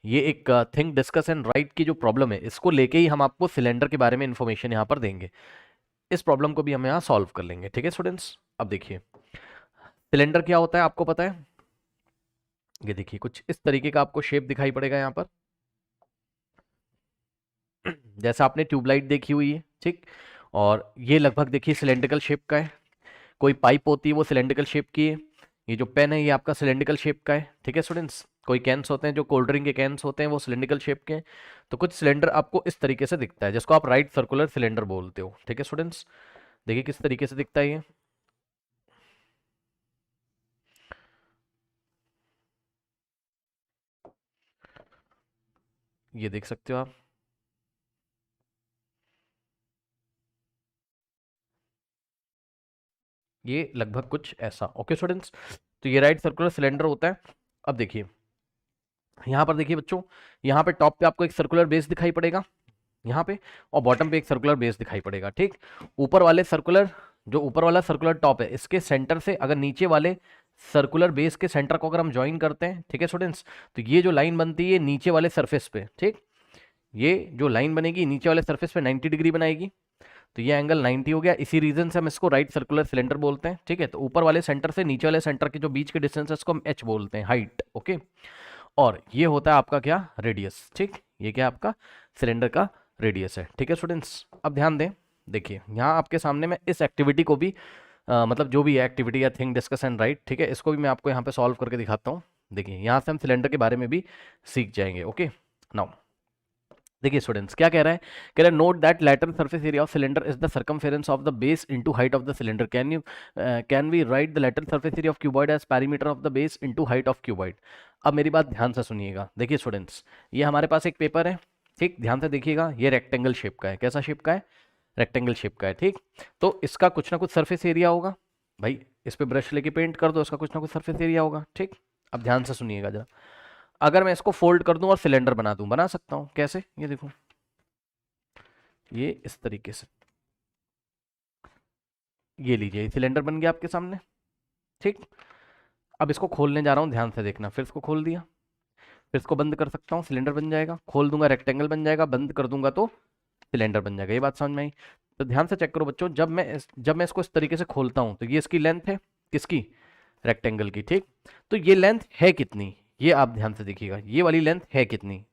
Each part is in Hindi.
ये एक थिंक डिस्कस एंड राइट की जो प्रॉब्लम है, इसको लेके ही हम आपको सिलेंडर के बारे में इंफॉर्मेशन यहाँ पर देंगे। इस प्रॉब्लम को भी हम यहाँ सॉल्व कर लेंगे। ठीक है स्टूडेंट्स, अब देखिए सिलेंडर क्या होता है आपको पता है। ये देखिए कुछ इस तरीके का आपको शेप दिखाई पड़ेगा यहाँ पर, जैसा आपने ट्यूबलाइट देखी हुई है, ठीक। और ये लगभग देखिए सिलेंड्रिकल शेप का है। कोई पाइप होती है वो सिलेंड्रिकल शेप की है। ये जो पेन है ये आपका सिलेंड्रिकल शेप का है। ठीक है स्टूडेंट्स, कोई कैंस होते हैं जो कोल्ड ड्रिंक के कैंस होते हैं वो सिलेंड्रिकल शेप के हैं। तो कुछ सिलेंडर आपको इस तरीके से दिखता है जिसको आप राइट सर्कुलर सिलेंडर बोलते हो। ठीक है स्टूडेंट्स, देखिए किस तरीके से दिखता है ये देख सकते हो आप। ये लगभग कुछ ऐसा। ओके स्टूडेंट्स, तो ये राइट सर्कुलर सिलेंडर होता है। अब देखिए यहाँ पर देखिए बच्चों, यहाँ पे टॉप पे आपको एक सर्कुलर बेस दिखाई पड़ेगा यहाँ पे, और बॉटम पे एक सर्कुलर बेस दिखाई पड़ेगा। ठीक, ऊपर वाले सर्कुलर, जो ऊपर वाला सर्कुलर टॉप है इसके सेंटर से अगर नीचे वाले सर्कुलर बेस के सेंटर को अगर हम ज्वाइन करते हैं, ठीक है स्टूडेंट्स, तो ये जो लाइन बनती है नीचे वाले सरफेस पे, ठीक, ये जो लाइन बनेगी नीचे वाले सरफेस पे 90 डिग्री बनाएगी। तो ये एंगल 90 हो गया, इसी रीजन से हम इसको राइट सर्कुलर सिलेंडर बोलते हैं। ठीक है, तो ऊपर वाले सेंटर से नीचे वाले सेंटर के जो बीच के डिस्टेंस है इसको हम एच बोलते हैं, हाइट। ओके, और ये होता है आपका क्या, रेडियस। ठीक, ये क्या आपका सिलेंडर का रेडियस है। ठीक है स्टूडेंट्स, अब ध्यान दें, देखिए यहाँ आपके सामने मैं इस एक्टिविटी को भी मतलब जो भी है एक्टिविटी या थिंक डिस्कस एंड राइट, ठीक है, इसको भी मैं आपको यहाँ पे सॉल्व करके दिखाता हूँ। देखिए यहाँ से हम सिलेंडर के बारे में भी सीख जाएंगे। ओके, नाउ देखिए स्टूडेंट्स क्या कह रहा है, कह रहा है note that lateral surface area of cylinder is the circumference of the base into height of the cylinder. Can we write the lateral surface area of cuboid as perimeter of the base into height of cuboid. अब मेरी बात ध्यान से सुनिएगा। देखिए स्टूडेंट्स, ये हमारे पास एक पेपर है, ठीक, ध्यान से देखिएगा, ये रेक्टेंगल शेप का है। कैसा शेप का है, रेक्टेंगल शेप का है। ठीक, तो इसका कुछ ना कुछ सरफेस एरिया होगा भाई, इस पे ब्रश लेके पेंट कर दो, इसका कुछ ना कुछ सरफेस एरिया होगा। ठीक, अब ध्यान से सुनिएगा जरा, अगर मैं इसको फोल्ड कर दूं और सिलेंडर बना दूं, बना सकता हूं कैसे, ये देखो, ये इस तरीके से, ये लीजिए सिलेंडर बन गया आपके सामने। ठीक, अब इसको खोलने जा रहा हूँ, ध्यान से देखना, फिर इसको खोल दिया, फिर इसको बंद कर सकता हूँ, सिलेंडर बन जाएगा, खोल दूंगा रेक्टेंगल बन जाएगा, बंद कर दूंगा तो सिलेंडर बन जाएगा। ये बात समझ में आई। तो ध्यान से चेक करो बच्चों, जब मैं इसको इस तरीके से खोलता हूँ तो ये इसकी लेंथ है, किसकी, रेक्टेंगल की। ठीक, तो ये लेंथ है कितनी, ये आप ध्यान से देखिएगा, ये वाली लेंथ है कितनी।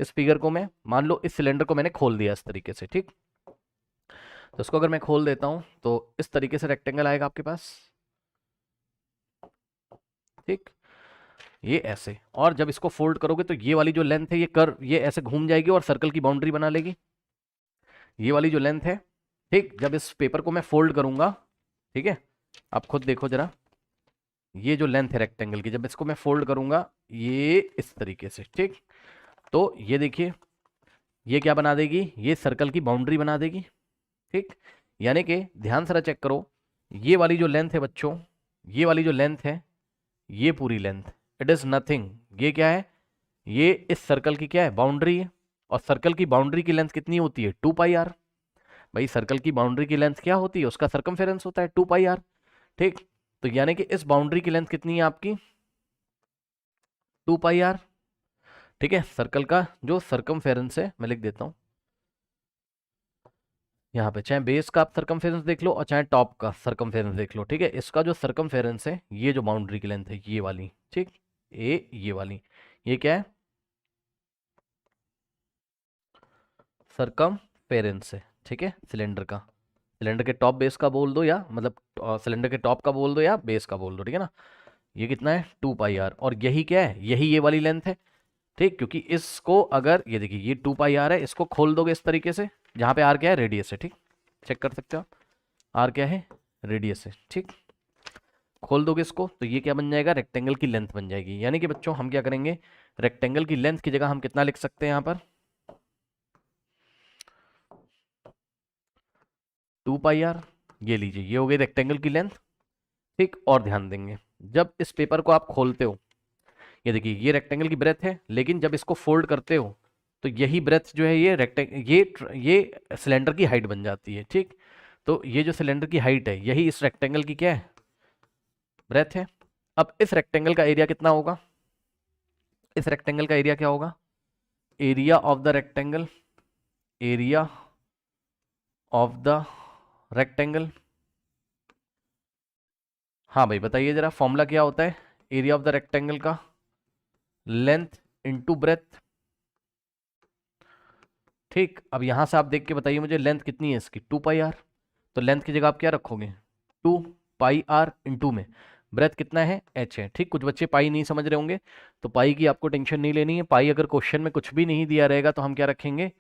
इस फिगर को मैं मान लो इस सिलेंडर को मैंने खोल दिया इस तरीके से। ठीक, तो इसको अगर मैं खोल देता हूं तो इस तरीके से रेक्टेंगल आएगा आपके पास। ठीक, ये ऐसे, और जब इसको फोल्ड करोगे तो ये वाली जो लेंथ है ये कर्व, ये ऐसे घूम जाएगी और सर्कल की बाउंड्री बना लेगी। ये वाली जो लेंथ है, ठीक, जब इस पेपर को मैं फोल्ड करूंगा, ठीक है, आप खुद देखो जरा, ये जो लेंथ है रेक्टेंगल की, जब इसको मैं फोल्ड करूंगा ये इस तरीके से, ठीक, तो ये देखिए ये क्या बना देगी, ये सर्कल की बाउंड्री बना देगी। ठीक, यानी कि ध्यान से चेक करो, ये वाली जो लेंथ है बच्चों, ये वाली जो लेंथ है, ये पूरी लेंथ, इट इज नथिंग, ये क्या है, ये इस सर्कल की क्या है, बाउंड्री है। और सर्कल की बाउंड्री की लेंथ कितनी होती है, 2 पाई आर। भाई सर्कल की बाउंड्री की लेंथ क्या होती है, उसका सर्कमफेरेंस होता है 2 पाई आर। ठीक, तो यानी कि इस बाउंड्री की लेंथ कितनी है आपकी, 2 पाई आर। ठीक है, सर्कल का जो सर्कमफेरेंस है मैं लिख देता हूँ यहाँ पे, चाहे बेस का आप सर्कमफेरेंस देख लो और चाहे टॉप का सर्कमफेरेंस देख लो। ठीक है, इसका जो सर्कमफेरेंस है, ये जो बाउंड्री की लेंथ है ये वाली, ठीक, ये वाली, ये क्या है, सर्कमफेरेंस है। ठीक है, सिलेंडर का, सिलेंडर के टॉप बेस का बोल दो, या मतलब सिलेंडर के टॉप का बोल दो या बेस का बोल दो। ठीक है ना, ये कितना है, 2 पाई आर, और यही क्या है, यही ये वाली लेंथ है। ठीक, क्योंकि इसको अगर ये देखिए ये 2 पाई आर है, इसको खोल दोगे इस तरीके से, जहाँ पे आर क्या है, रेडियस है। ठीक, चेक कर सकते हो आप, आर क्या है, रेडियस है। ठीक, खोल दोगे इसको तो ये क्या बन जाएगा, रेक्टेंगल की लेंथ बन जाएगी। यानी कि बच्चों हम क्या करेंगे, रेक्टेंगल की लेंथ की जगह हम कितना लिख सकते हैं यहाँ पर, 2 पाई आर। ये लीजिए, ये हो गई रेक्टेंगल की लेंथ। ठीक, और ध्यान देंगे, जब इस पेपर को आप खोलते हो, ये देखिए ये रेक्टेंगल की ब्रेथ है, लेकिन जब इसको फोल्ड करते हो तो यही ब्रेथ जो है ये ये सिलेंडर की हाइट बन जाती है। ठीक, तो ये जो सिलेंडर की हाइट है यही इस रेक्टेंगल की क्या है, ब्रेथ है। अब इस रेक्टेंगल का एरिया कितना होगा, इस रेक्टेंगल का एरिया क्या होगा? Area of the rectangle, area of the rectangle. हाँ भाई बताइए जरा, फॉर्मूला क्या होता है एरिया ऑफ द रेक्टेंगल का? Length into breadth. ठीक, अब यहां से आप देख के बताइए मुझे लेंथ कितनी है इसकी, 2 पाई आर। तो लेंथ की जगह आप क्या रखोगे? 2 पाई आर इंटू में ब्रेथ कितना है, एच है। ठीक, कुछ बच्चे पाई नहीं समझ रहे होंगे, तो पाई की आपको टेंशन नहीं लेनी है। पाई अगर क्वेश्चन में कुछ भी नहीं दिया रहेगा तो हम क्या रखेंगे,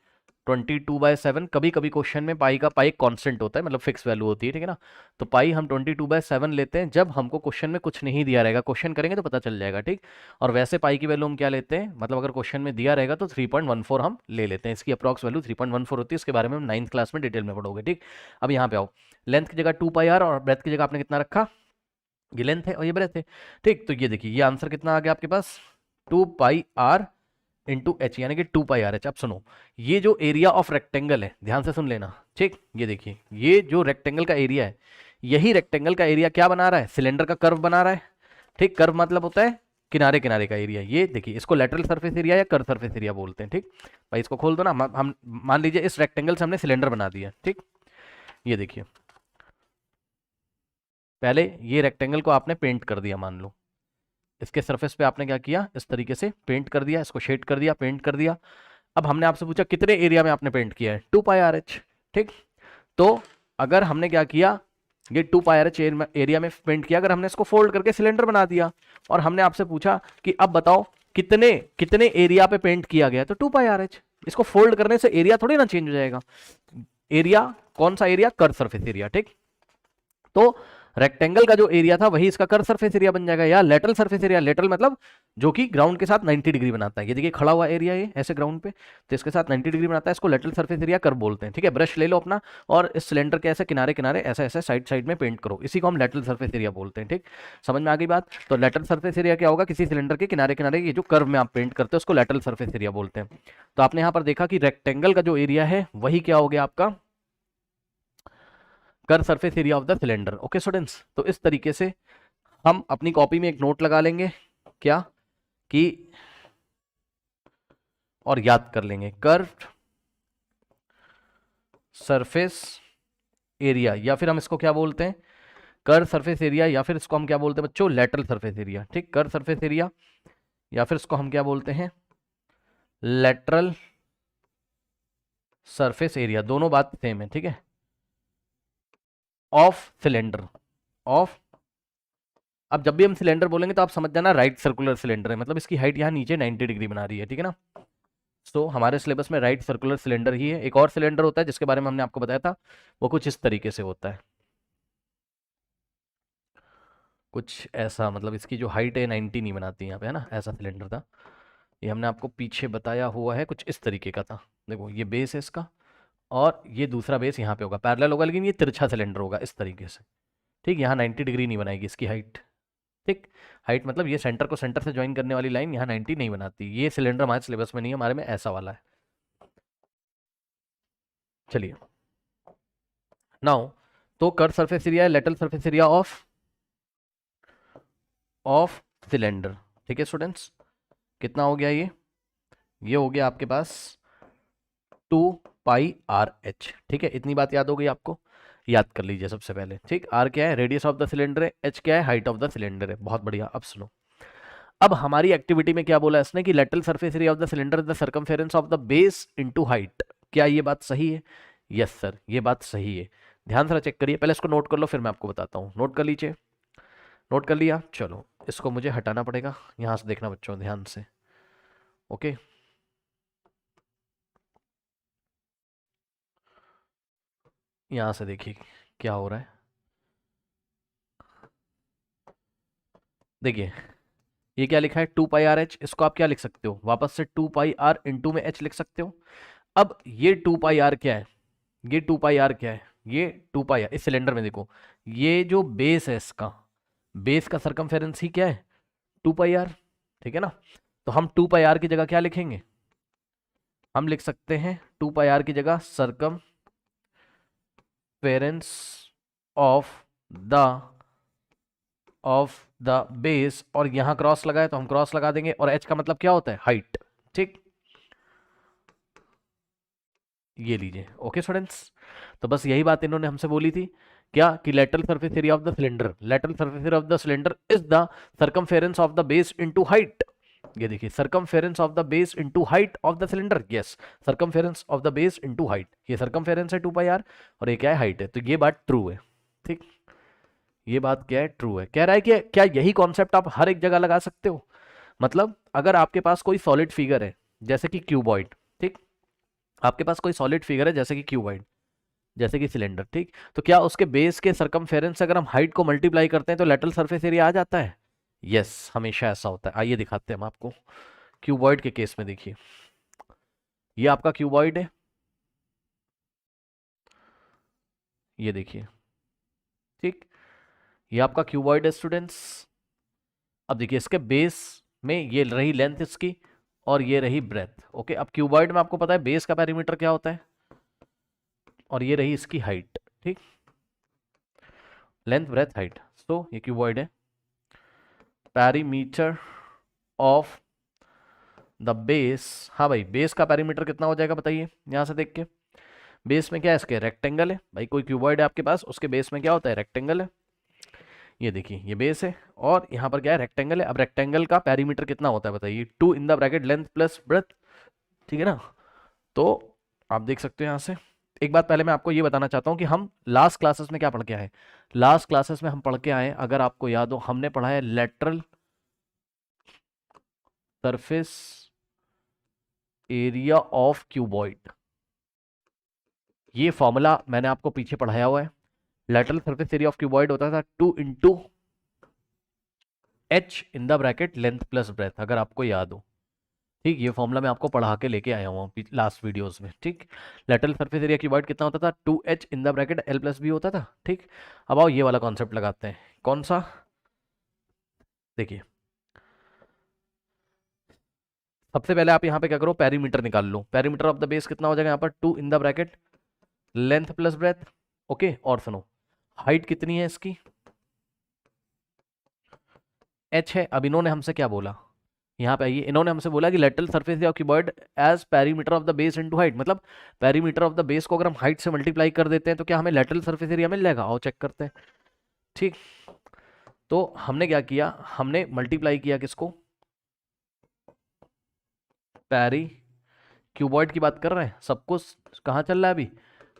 22/7। कभी कभी क्वेश्चन में पाई का पाई कांस्टेंट होता है, मतलब फिक्स वैल्यू होती है, ठीक है ना। तो पाई हम 22/7 लेते हैं जब हमको क्वेश्चन में कुछ नहीं दिया रहेगा, क्वेश्चन करेंगे तो पता चल जाएगा। ठीक, और वैसे पाई की वैल्यू हम क्या लेते हैं, मतलब अगर क्वेश्चन में दिया रहेगा तो 3.14 हम ले लेते हैं। इसकी अप्रॉक्स वैल्यू 3.14 होती है, इसके बारे में हम 9th क्लास में डिटेल में पढ़ोगे। ठीक, अब यहाँ पे आओ, लेंथ की जगह 2 पाई आर और ब्रेथ की जगह आपने कितना रखा, ये लेंथ है और ये ब्रेथ है। ठीक, तो ये देखिए ये आंसर कितना आ गया आपके पास, 2 पाई आर इंटू एच, यानी कि 2 पाई आर एच। अब सुनो, ये जो एरिया ऑफ रेक्टेंगल है, ध्यान से सुन लेना। ठीक, ये देखिए ये जो रेक्टेंगल का एरिया है, यही रेक्टेंगल का एरिया क्या बना रहा है, सिलेंडर का कर्व बना रहा है। ठीक, कर्व मतलब होता है किनारे किनारे का एरिया। ये देखिए इसको लेटरल सरफेस एरिया या कर्व सरफेस एरिया बोलते हैं। ठीक भाई, इसको खोल दो ना। हम मान लीजिए इस रेक्टेंगल से हमने सिलेंडर बना दिया। ठीक, ये देखिए पहले ये रेक्टेंगल को आपने पेंट कर दिया, मान लो इसके सरफेस पे आपने क्या किया, इस तरीके से पेंट कर दिया, इसको शेड कर दिया, पेंट कर दिया। अब हमने आपसे पूछा कितने एरिया में आपने पेंट किया है, 2 पाई आर एच। ठीक, तो अगर हमने क्या किया, ये 2 पाई आर एच एरिया में पेंट किया, अगर हमने इसको फोल्ड करके सिलेंडर बना दिया और हमने आपसे पूछा कि अब बताओ कितने कितने एरिया पे पेंट किया गया, तो 2 पाई आर एच। इसको फोल्ड करने से एरिया थोड़ी ना चेंज हो जाएगा। एरिया कौन सा एरिया, कर्व सरफेस एरिया। ठीक, तो रेक्टेंगल का जो एरिया था वही इसका कर्व सरफेस एरिया बन जाएगा, या लेटरल सरफेस एरिया। लेटरल मतलब जो कि ग्राउंड के साथ 90 डिग्री बनाता है। ये देखिए खड़ा हुआ एरिया ये ऐसे ग्राउंड पे, तो इसके साथ 90 डिग्री बनाता है, इसको लेटरल सरफेस एरिया कर्व बोलते हैं। ठीक है, ब्रश ले लो अपना और इस सिलेंडर के ऐसे किनारे किनारे ऐसे ऐसे साइड साइड में पेंट करो, इसी को हम लेटरल सरफेस एरिया बोलते हैं। ठीक, समझ में आ गई बात? तो लेटरल सरफेस एरिया क्या होगा, किसी सिलेंडर के किनारे किनारे ये जो कर्व में आप पेंट करते हो उसको लेटरल सरफेस एरिया बोलते हैं। तो आपने यहाँ पर देखा कि रेक्टेंगल का जो एरिया है वही क्या हो गया आपका, curve surface area of the cylinder. Okay students, तो इस तरीके से हम अपनी कॉपी में एक नोट लगा लेंगे, क्या कि और याद कर लेंगे, कर्व सरफेस एरिया, या फिर हम इसको क्या बोलते हैं, कर्व सरफेस एरिया, या फिर इसको हम क्या बोलते हैं बच्चों, लेटरल सरफेस एरिया। ठीक, कर्व सरफेस एरिया या फिर इसको हम क्या बोलते हैं, लेटरल सरफेस एरिया, दोनों बात सेम है। ठीक है, ऑफ सिलेंडर, ऑफ। अब जब भी हम सिलेंडर बोलेंगे तो आप समझ जाना राइट सर्कुलर सिलेंडर है, मतलब इसकी हाइट यहाँ नीचे 90 डिग्री बना रही है। ठीक है ना, तो हमारे सिलेबस में राइट सर्कुलर सिलेंडर ही है। एक और सिलेंडर होता है जिसके बारे में हमने आपको बताया था, वो कुछ इस तरीके से होता है, कुछ ऐसा, मतलब इसकी जो हाइट है 90 नहीं बनाती यहाँ पे, है ना, ऐसा सिलेंडर था। ये हमने आपको पीछे बताया हुआ है, कुछ इस तरीके का था। देखो ये बेस है इसका और ये दूसरा बेस यहाँ पे होगा, पैरेलल होगा, लेकिन ये तिरछा सिलेंडर होगा इस तरीके से। ठीक, यहाँ 90 डिग्री नहीं बनाएगी इसकी हाइट। ठीक, हाइट मतलब ये सेंटर को सेंटर से ज्वाइन करने वाली लाइन यहाँ 90 नहीं बनाती। ये सिलेंडर हमारे सिलेबस में नहीं है, हमारे में ऐसा वाला है। चलिए नाउ, तो कर्व सरफेस एरिया है lateral surface area of cylinder. ठीक है स्टूडेंट्स, कितना हो गया ये हो गया आपके पास 2 पाई आर एच। ठीक है, इतनी बात याद हो गई आपको, याद कर लीजिए सबसे पहले। ठीक, आर क्या है, रेडियस ऑफ द सिलेंडर है, एच क्या है, हाइट ऑफ द सिलेंडर है। बहुत बढ़िया। अब सुनो, अब हमारी एक्टिविटी में क्या बोला इसने कि lateral surface area of the cylinder is the circumference of the base into height. क्या ये बात सही है? यस सर, ये बात सही है। ध्यान से चेक करिए, पहले इसको नोट कर लो फिर मैं आपको बताता हूँ। नोट कर लीजिए, नोट कर लिया। चलो इसको मुझे हटाना पड़ेगा, यहाँ से देखना बच्चों ध्यान से। ओके, यहाँ से देखिए क्या हो रहा है। देखिए ये क्या लिखा है, 2 पाई आर एच, इसको आप क्या लिख सकते हो वापस से, 2 पाई आर इंटू में एच लिख सकते हो। अब ये 2 पाई आर क्या है, ये 2 पाई आर क्या है, ये 2 पाई आर इस सिलेंडर में देखो, ये जो बेस है इसका, बेस का सरकमफेरेंस ही क्या है, 2 पाई आर। ठीक है ना, तो हम 2 पाई आर की जगह क्या लिखेंगे, हम लिख सकते हैं 2 पाई आर की जगह circumference of the of the base, और यहां क्रॉस लगा है तो हम क्रॉस लगा देंगे, और एच का मतलब क्या होता है, हाइट। ठीक, ये लीजिए। ओके स्टूडेंट्स, तो बस यही बात इन्होंने हमसे बोली थी, क्या कि lateral surface area of the cylinder, lateral surface area of the cylinder is the circumference of the base into height. ये देखिए, circumference of the base into height of the cylinder, yes, circumference of the base into height, ये सर्कमफेरेंस है 2 पाई आर, और ये क्या है, हाइट है, तो ये बात ट्रू है। ठीक, ये बात क्या है, ट्रू है। कह रहा है कि क्या यही कॉन्सेप्ट आप हर एक जगह लगा सकते हो, मतलब अगर आपके पास कोई सॉलिड फिगर है जैसे कि क्यूबॉइड, ठीक, आपके पास कोई सॉलिड फिगर है जैसे कि क्यूबॉइड, जैसे कि सिलेंडर, ठीक, तो क्या उसके बेस के सर्कमफेरेंस से अगर हम हाइट को मल्टीप्लाई करते हैं तो लेटरल सरफेस एरिया आ जाता है? यस, हमेशा ऐसा होता है। आइए दिखाते हैं हम आपको क्यूबॉइड के केस में। देखिए, ये आपका क्यूबॉइड है, ये देखिए, ठीक, ये आपका क्यूबॉइड है स्टूडेंट्स। अब देखिए, इसके बेस में ये रही लेंथ इसकी, और ये रही ब्रेथ। ओके, अब क्यूबॉइड में आपको पता है बेस का पेरीमीटर क्या होता है, और ये रही इसकी हाइट। ठीक, लेंथ ब्रेथ हाइट, सो ये क्यूबॉइड है। पेरीमीटर ऑफ द बेस, हाँ भाई, बेस का पेरीमीटर कितना हो जाएगा बताइए, यहां से देख के। बेस में क्या है इसके, रेक्टेंगल है भाई, कोई क्यूबॉइड है आपके पास, उसके बेस में क्या होता है, रेक्टेंगल है। ये देखिए, ये बेस है, और यहाँ पर क्या है, रेक्टेंगल है। अब रेक्टेंगल का पेरीमीटर कितना होता है बताइए, 2 in the bracket length plus breadth. ठीक है ना, तो आप देख सकते हो यहाँ से। एक बात पहले मैं आपको ये बताना चाहता हूँ कि हम लास्ट क्लासेस में क्या पढ़ के आए। लास्ट क्लासेस में हम पढ़ के आए, अगर आपको याद हो, हमने पढ़ा है lateral surface area of cuboid. ये फॉर्मूला मैंने आपको पीछे पढ़ाया हुआ है। Lateral surface area of cuboid होता था 2 into h in the bracket length plus breadth, अगर आपको याद हो। ठीक, ये फॉर्मूला मैं आपको पढ़ा के लेके आया हूँ लास्ट वीडियोस में। ठीक, लेटरल सरफेस एरिया क्यूबॉइड कितना होता था, 2h in the bracket l plus b होता था। ठीक, अब आओ ये वाला कॉन्सेप्ट लगाते हैं। कौन सा, देखिए, सबसे पहले आप यहाँ पे क्या करो, पेरीमीटर निकाल लो। पेरीमीटर ऑफ द बेस कितना हो जाएगा यहाँ पर, 2 in the bracket length plus breadth. Okay, और सुनो, हाइट कितनी है इसकी, h है। अब इन्होंने हमसे क्या बोला, यहाँ पे आइए, इन्होंने हमसे बोला कि lateral surface area of cuboid as perimeter of the base into height, मतलब पेरीमीटर ऑफ द बेस को अगर हम हाइट से मल्टीप्लाई कर देते हैं तो क्या हमें लेटरल सरफेस एरिया मिल जाएगा। आओ चेक करते हैं। ठीक, तो हमने क्या किया, हमने मल्टीप्लाई किया किसको, पैरी, क्यूबॉइड की बात कर रहे हैं, सब कुछ कहाँ चल रहा है अभी,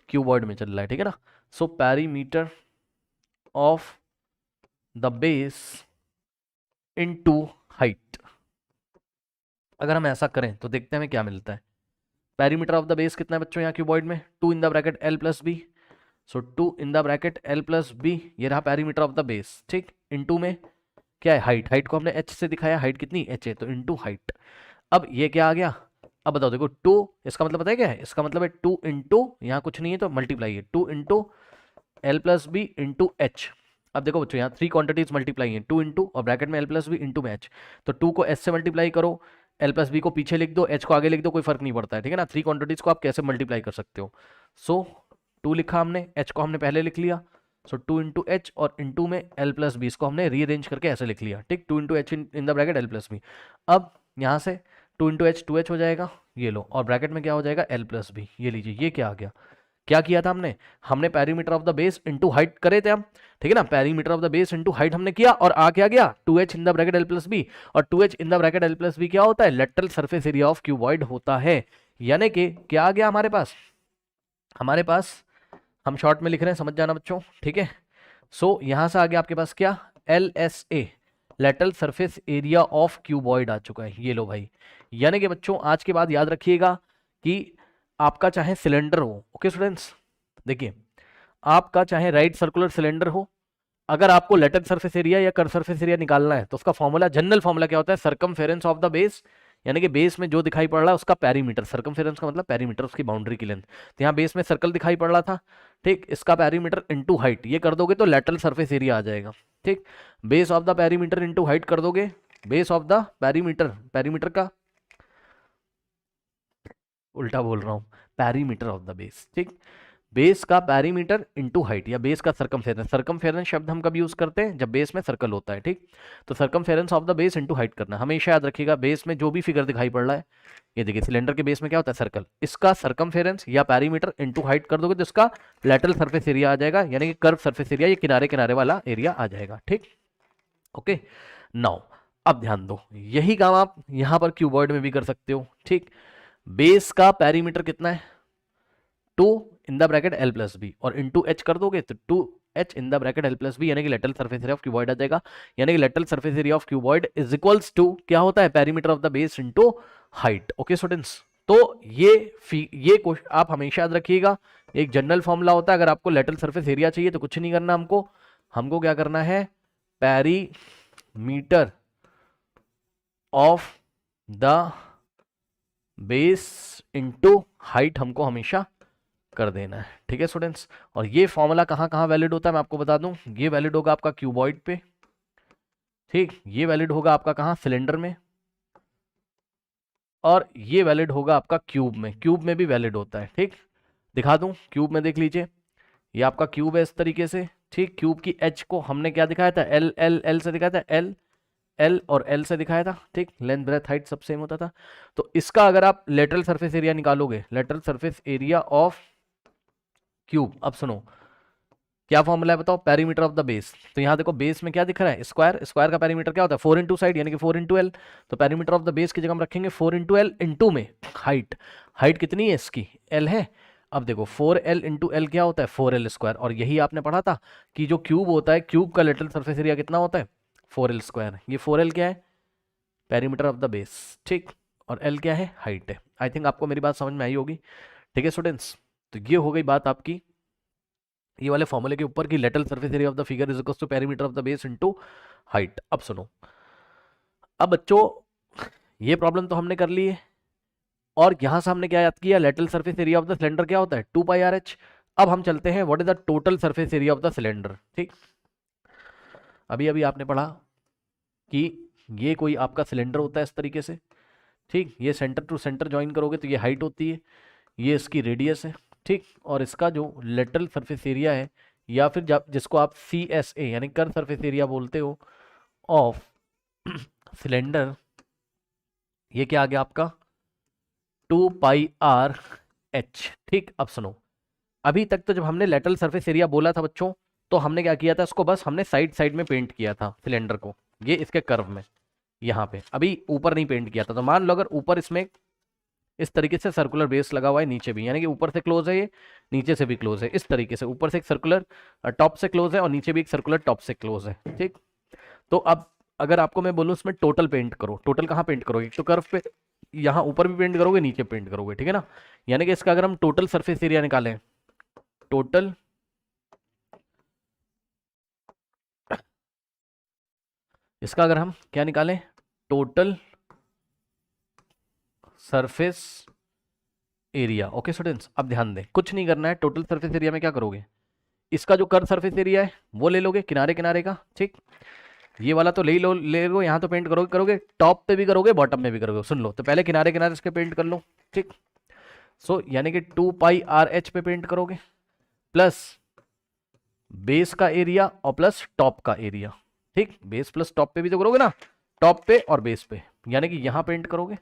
क्यूबॉइड में चल रहा है। ठीक है ना, so perimeter of the base into height, अगर हम ऐसा करें तो देखते हैं हमें क्या मिलता है। पेरीमीटर ऑफ द बेस कितना है बच्चों यहाँ क्यूबॉइड में, 2 in the bracket l plus b, so 2 in the bracket l plus b, ये रहा पेरीमीटर ऑफ द बेस। ठीक, इनटू में क्या है, हाइट, हाइट को हमने h से दिखाया, हाइट कितनी, h है, तो इनटू हाइट। अब ये क्या आ गया, अब बताओ, देखो 2, इसका मतलब पता है क्या है, इसका मतलब है 2 इंटू, यहाँ कुछ नहीं है तो मल्टीप्लाई है, 2 into l plus b into h. अब देखो बच्चों, यहाँ 3 क्वांटिटीज मल्टीप्लाई है, 2 इंटू और ब्रैकेट में एल प्लस बी इंटू में एच, तो 2 को एच से मल्टीप्लाई करो, एल प्लस बी को पीछे लिख दो, एच को आगे लिख दो, कोई फर्क नहीं पड़ता है। ठीक है ना, 3 क्वांटिटीज को आप कैसे मल्टीप्लाई कर सकते हो। सो 2 लिखा हमने, एच को हमने पहले लिख लिया, सो 2 इंटू एच, और इंटू में एल प्लस बी, इसको हमने रीअरेंज करके ऐसे लिख लिया। ठीक, 2 into h in the bracket L plus b. अब यहाँ से 2 इंटू एच 2h हो जाएगा, ये लो, और ब्रैकेट में क्या हो जाएगा, एल प्लस बी। ये लीजिए, ये क्या आ गया, क्या किया था हमने, हमने perimeter of the base into height करे थे हम। ठीक है ना, perimeter of the base into height हमने किया, और आ क्या गया, 2h in the bracket l plus B, और 2h in the bracket l plus b क्या होता है, lateral surface area of cuboid होता है। यानी कि क्या आ गया हमारे पास, हमारे पास, हम शॉर्ट में लिख रहे हैं, समझ जाना बच्चों। ठीक है, सो यहां से आ गया आपके पास क्या, LSA, lateral surface area of cuboid आ चुका है। ये लो भाई, यानी कि बच्चों आज के बाद याद रखिएगा कि आपका चाहे सिलेंडर हो, ओके स्टूडेंट्स, देखिए, आपका चाहे राइट सर्कुलर सिलेंडर हो, अगर आपको लेटरल सरफेस एरिया या कर्व सरफेस एरिया निकालना है तो उसका फॉर्मूला, जनरल फॉर्मूला क्या होता है, सर्कमफेरेंस ऑफ द बेस, यानी कि बेस में जो दिखाई पड़ रहा है उसका पेरीमीटर, सर्कमफेरेंस का मतलब पेरीमीटर, उसकी बाउंड्री की लेंथ। तो यहाँ बेस में सर्कल दिखाई पड़ रहा था, ठीक, इसका पेरीमीटर इनटू हाइट, ये कर दोगे तो लेटरल सरफेस एरिया आ जाएगा। ठीक, base of the perimeter into height कर दोगे, base of the perimeter, perimeter का उल्टा बोल रहा हूँ, पेरीमीटर ऑफ द बेस। ठीक, बेस का पेरीमीटर इनटू हाइट या बेस का सर्कमफेरेंस। सर्कमफेरेंस शब्द हम कब यूज करते हैं, जब बेस में सर्कल होता है, ठीक। तो circumference of the base into height करना, हमेशा याद रखिएगा। बेस में जो भी फिगर दिखाई पड़ रहा है, ये देखिए सिलेंडर के बेस में क्या होता है, सर्कल, इसका सर्कमफेरेंस या पेरीमीटर इनटू हाइट कर दोगे तो इसका लैटरल सरफेस एरिया आ जाएगा, यानी कि कर्व सरफेस एरिया, ये किनारे किनारे वाला एरिया आ जाएगा, ठीक। ओके, नाउ अब ध्यान दो, यही काम आप यहां पर क्यूबॉइड में भी कर सकते हो, ठीक। बेस का पेरीमीटर कितना है, 2 in the bracket L plus B, और इंटू एच कर दोगे तो 2h in the bracket L plus B, यानी कि lateral surface area of cuboid is जाएगा। यानी कि लेटरल सरफेस एरिया ऑफ क्यूबॉइड इज इक्वल्स टू क्या होता है, perimeter of the base into height. Okay students, तो ये क्वेश्चन आप हमेशा याद रखिएगा, एक जनरल फॉर्मूला होता है। अगर आपको लेटरल सरफेस एरिया चाहिए तो कुछ नहीं करना, हमको क्या करना है, perimeter of the base into height हमको हमेशा कर देना है, ठीक है स्टूडेंट्स। और ये फॉर्मूला कहाँ कहाँ वैलिड होता है मैं आपको बता दूं, ये वैलिड होगा आपका क्यूबॉइड पे, ठीक। ये वैलिड होगा आपका कहाँ, सिलेंडर में, और ये वैलिड होगा आपका क्यूब में। क्यूब में भी वैलिड होता है, ठीक। दिखा दूं, क्यूब में देख लीजिए, ये आपका क्यूब है इस तरीके से, ठीक। क्यूब की एच को हमने क्या दिखाया था, एल एल एल से दिखाया था, एल एल और एल से दिखाया था, ठीक। लेंथ ब्रेथ हाइट सब सेम होता था। तो इसका अगर आप लेटरल सरफेस एरिया निकालोगे, lateral surface area of cube, अब सुनो क्या फॉर्मूला है बताओ, पेरीमीटर ऑफ द बेस। तो यहाँ देखो बेस में क्या दिख रहा है, स्क्वायर, स्क्वायर का पेरीमीटर क्या होता है, 4 इंटू साइड, यानी कि 4 इंटू एल। तो पेरीमीटर ऑफ द बेस की जगह हम रखेंगे 4 इंटू एल, इंटू में हाइट, हाइट कितनी है इसकी, एल है। अब देखो 4l इंटू एल क्या होता है, 4l स्क्वायर। और यही आपने पढ़ा था कि जो क्यूब होता है, क्यूब का लेटरल सरफेस एरिया कितना होता है, 4l स्क्वायर। ये 4l क्या है, पेरीमीटर ऑफ द बेस, ठीक। और l क्या है, हाइट है। आई थिंक आपको मेरी बात समझ में आई होगी, ठीक है स्टूडेंट्स। तो ये हो गई बात आपकी ये वाले फॉर्मूले के ऊपर की lateral surface area of the figure is equal to perimeter of the base into height. अब सुनो, अब बच्चों ये प्रॉब्लम तो हमने कर ली है, और यहां से हमने क्या याद किया, lateral surface area of the cylinder क्या होता है, 2 पाई आर एच। अब हम चलते हैं what is the total surface area of the cylinder, ठीक। अभी अभी आपने पढ़ा कि ये कोई आपका सिलेंडर होता है इस तरीके से, ठीक। ये सेंटर टू सेंटर ज्वाइन करोगे तो ये हाइट होती है, ये इसकी रेडियस है, ठीक। और इसका जो लेटरल सरफेस एरिया है, या फिर जिसको आप CSA यानी कर्व सरफेस एरिया बोलते हो ऑफ सिलेंडर, ये क्या आ गया आपका 2 पाई आर एच, ठीक। अब सुनो, अभी तक तो जब हमने लेटरल सरफेस एरिया बोला था बच्चों, तो हमने क्या किया था, इसको बस हमने साइड साइड में पेंट किया था सिलेंडर को, ये इसके कर्व में यहाँ पे, अभी ऊपर नहीं पेंट किया था। तो मान लो अगर ऊपर इसमें इस तरीके से सर्कुलर बेस लगा हुआ है, नीचे भी, यानी कि ऊपर से क्लोज है ये, नीचे से भी क्लोज है, इस तरीके से ऊपर से एक सर्कुलर टॉप से क्लोज है और नीचे भी एक सर्कुलर टॉप से क्लोज है, ठीक। तो अब अगर आपको मैं बोलूँ इसमें टोटल पेंट करो, टोटल कहाँ पेंट करोगे, तो कर्व पे यहाँ ऊपर भी पेंट करोगे, नीचे पेंट करोगे, ठीक है ना। यानी कि इसका अगर हम टोटल सरफेस एरिया निकालें, टोटल इसका अगर हम क्या निकालें, total surface area. Okay students, अब ध्यान दें, कुछ नहीं करना है, टोटल सरफेस एरिया में क्या करोगे, इसका जो कर्व सरफेस एरिया है वो ले लोगे किनारे किनारे का, ठीक। ये वाला तो ले लो, यहाँ तो पेंट करोगे टॉप पे भी करोगे बॉटम में भी करोगे। सुन लो, तो पहले किनारे किनारे इसके पेंट कर लो, ठीक। सो यानी कि 2 पाई आर एच पे पेंट करोगे, प्लस बेस का एरिया और प्लस टॉप का एरिया, ठीक। बेस प्लस टॉप पे भी तो करोगे ना, टॉप पे और बेस पे, यानी कि यहां पेंट करोगे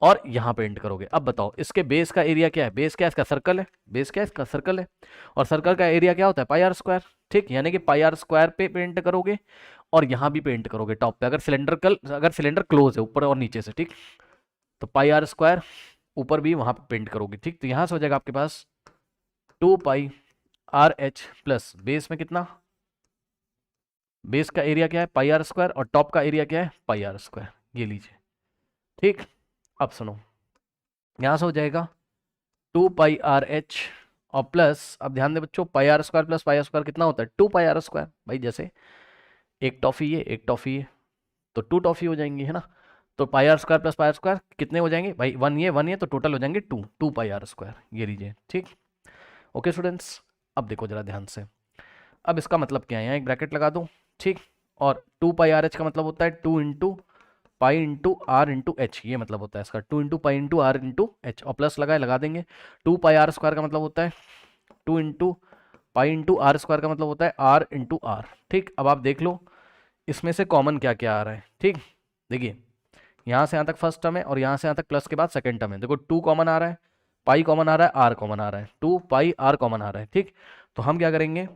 और यहां पेंट करोगे। अब बताओ इसके बेस का एरिया क्या है, बेस क्या है इसका, सर्कल है, बेस क्या है इसका, सर्कल है। और सर्कल का एरिया क्या होता है, पाई आर स्क्वायर, ठीक। यानी कि पाई आर स्क्वायर पे पेंट करोगे और यहां भी पेंट करोगे टॉप पे, अगर सिलेंडर क्लोज है ऊपर और नीचे से, ठीक। तो पाई आर स्क्वायर ऊपर भी वहां पे पेंट करोगे, ठीक। तो यहां से हो जाएगा आपके पास 2 pi r H plus base में कितना, बेस का एरिया क्या है पाई आर स्क्वायर और टॉप का एरिया क्या है पाई आर स्क्वायर, ये लीजिए, ठीक। अब सुनो, यहां से हो जाएगा 2 पाई आर एच और प्लस, अब ध्यान दे बच्चों, pi r square plus pi r square कितना होता है, 2 पाई आर स्क्वायर। भाई जैसे एक टॉफी है एक टॉफी है तो 2 टॉफी हो जाएंगी, है ना। तो pi r square plus pi r square कितने हो जाएंगे भाई, 1 ये तो टोटल हो जाएंगे 2 पाई आर स्क्वायर, ये लीजिए, ठीक। ओके स्टूडेंट्स, अब देखो जरा ध्यान से, अब इसका मतलब क्या है, यहाँ एक ब्रैकेट लगा दूं, ठीक। और 2 पाई आर एच का मतलब होता है 2 into pi into r into h, ये मतलब होता है इसका 2 into pi into r into h, और प्लस लगा देंगे। 2 पाई आर स्क्वायर का मतलब होता है 2 into pi into r square का मतलब होता है आर इंटू आर। ठीक, अब आप देख लो इसमें से कॉमन क्या क्या आ रहा है। ठीक, देखिए यहाँ से यहाँ तक फर्स्ट टर्म है और यहाँ से यहाँ तक प्लस के बाद सेकंड टर्म है। देखो 2 कॉमन आ रहा है, पाई कॉमन आ रहा है, आर कॉमन आ रहा है, 2 पाई आर कॉमन आ रहा है। ठीक, तो हम क्या करेंगे,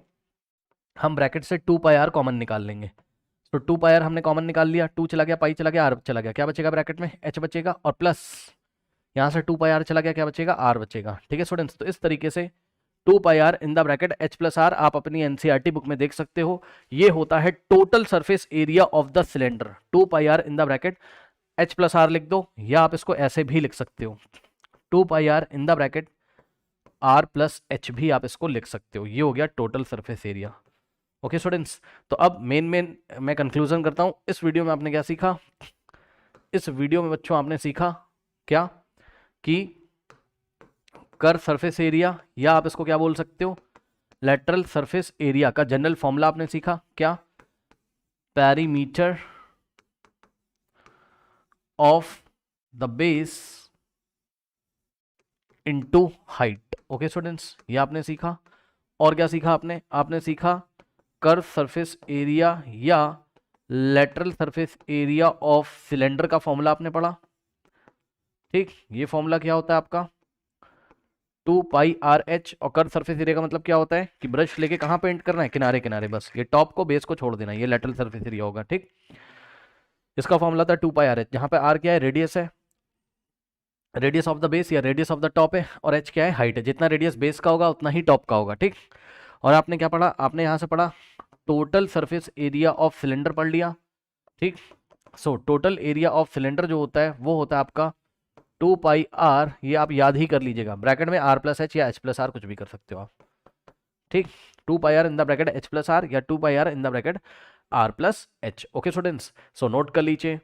हम ब्रैकेट से 2 पाई आर कॉमन निकाल लेंगे। तो 2 पाई आर हमने कॉमन निकाल लिया, 2 चला गया, पाई चला गया, आर चला गया, क्या बचेगा ब्रैकेट में, एच बचेगा, और प्लस यहाँ से 2 पाई आर चला गया, क्या बचेगा, आर बचेगा। ठीक है स्टूडेंट्स, तो इस तरीके से 2 pi r in the bracket h plus r आप अपनी एनसीईआरटी बुक में देख सकते हो। ये होता है total surface area of the cylinder. 2 pi r in the bracket h plus r लिख दो, या आप इसको ऐसे भी लिख सकते हो, 2 pi r in the bracket r plus h भी आप इसको लिख सकते हो। ये हो गया total surface area. Okay students, तो अब मेन मैं कंक्लूजन करता हूं। इस वीडियो में आपने क्या सीखा, इस वीडियो में बच्चों आपने सीखा क्या कि कर्व सरफेस एरिया, या आप इसको क्या बोल सकते हो, लेटरल सरफेस एरिया का जनरल फॉर्मूला आपने सीखा क्या, perimeter of the base into height. Okay students, ये आपने सीखा। और क्या सीखा आपने, आपने सीखा कर्व सरफेस एरिया या lateral surface area of cylinder का फॉर्मूला आपने पढ़ा। ठीक, ये फॉर्मूला क्या होता है आपका, 2 पाई आर एच, और कर्व सरफेस एरिया का मतलब क्या होता है कि ब्रश लेके कहाँ पेंट करना है, किनारे किनारे, बस ये टॉप को बेस को छोड़ देना, ये लेटरल सरफेस एरिया होगा। ठीक, इसका फॉर्मूला था 2 पाई आर एच, जहां पे आर क्या है, रेडियस है, रेडियस ऑफ द बेस या रेडियस ऑफ द टॉप है, और एच क्या है, हाइट है। जितना रेडियस बेस का होगा उतना ही टॉप का होगा। ठीक, और आपने क्या पढ़ा, आपने यहाँ से पढ़ा total surface area of cylinder पढ़ लिया। ठीक, so total area of cylinder जो होता है वो होता है आपका 2 पाई आर, ये आप याद ही कर लीजिएगा, ब्रैकेट में आर प्लस एच या एच प्लस आर कुछ भी कर सकते हो आप। ठीक, 2 pi r in the bracket h plus r या 2 pi r in the bracket r plus h. Okay students, so note कर लीजिए